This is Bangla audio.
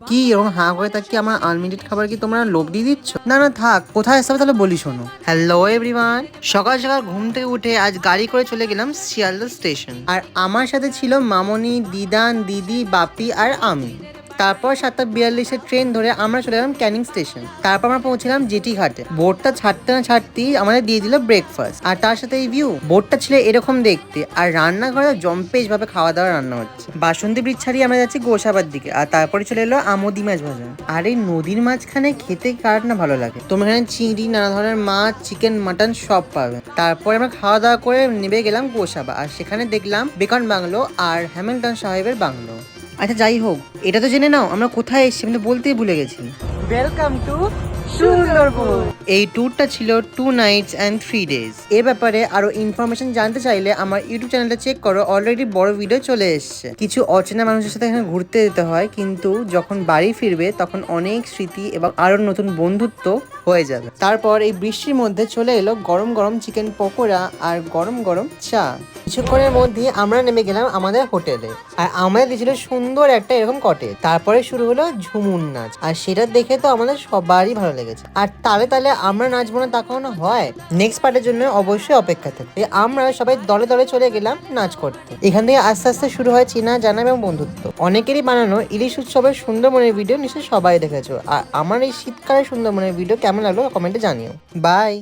কি এরকম হাঁ করে তাকিয়ে আমার আনলিমিটেড খাবার কি তোমরা লোভ দিয়ে দিচ্ছ? না না থাক, কোথায় আসতে হবে তাহলে বলি শোনো। হ্যালো এভরিওয়ান, সকাল সকাল ঘুম থেকে উঠে আজ গাড়ি করে চলে গেলাম শিয়ালদা স্টেশন। আর আমার সাথে ছিল মামনি, দিদান, দিদি, বাপি আর আমি। তারপর 7:42-এর ট্রেন ধরে আমরা চলে গেলাম ক্যানিং স্টেশন। তারপর আমরা পৌঁছলাম জেটি ঘাটে। বোটটা ছাড়তে না ছাড়তেই আমাদের দিয়ে দিল ব্রেকফাস্ট, আর তার সাথে এই ভিউ। বোটটা ছিল এরকম দেখতে, আর রান্নাঘরে জম্পেশ ভাবে খাওয়া দাওয়া রান্না হচ্ছে। বাসন্তী ব্রিজ ছাড়িয়ে আমরা যাচ্ছি গোসাবার দিকে, আর তারপরে চলে এলো আমোদি মাছ ভাজা। আর এই নদীর মাঝখানে খেতে কার না ভালো লাগে। তোমরা এখানে চিংড়ি, নানা ধরনের মাছ, চিকেন, মাটন সব পাবে। তারপরে আমরা খাওয়া দাওয়া করে নেমে গেলাম গোসাবা, আর সেখানে দেখলাম বেকন বাংলো আর হ্যামিল্টন সাহেবের বাংলো। আচ্ছা যাই হোক, এটা তো জেনে নাও আমরা কোথায় এসেছি, আমি তো বলতেই ভুলে গেছি। Welcome to Sundarban. এই ট্যুরটা ছিল 2 nights and 3 days। এ ব্যাপারে আরো ইনফরমেশন জানতে চাইলে আমার ইউটিউব চ্যানেলটা চেক করো, অলরেডি বড় ভিডিও চলে এসেছে। কিছু অচেনা মানুষের সাথে এখানে ঘুরতে যেতে হয়, কিন্তু যখন বাড়ি ফিরবে তখন অনেক স্মৃতি এবং আরো নতুন বন্ধুত্ব হয়ে যাবে। তারপর এই বৃষ্টির মধ্যে চলে এলো গরম গরম চিকেন পকোড়া আর গরম গরম চা। কিছুক্ষণের মধ্যে আমরা নেমে গেলাম আমাদের হোটেলে, আর আমাদের দিয়েছিল সুন্দর একটা এরকম কটেজ। তারপরে শুরু হলো ঝুমুর নাচ, আর সেটা দেখে তো আমাদের সবারই ভালো লেগেছে। আর তালে তালে আমরা নাচবো না তা কখনো হয়? নেক্সট পার্টের জন্য অবশ্যই অপেক্ষা থাকবে। আমরা সবাই দলে দলে চলে গেলাম নাচ করতে। এখান থেকে আস্তে আস্তে শুরু হয় চেনা জানা এবং বন্ধুত্ব। অনেকেরই বানানো ইলিশ উৎসবের সুন্দরবনের ভিডিও নিশ্চয়ই সবাই দেখেছো। আর আমার এই শীতকালের সুন্দরবনের ভিডিও কেমন লাগলো কমেন্টে জানিও। বাই।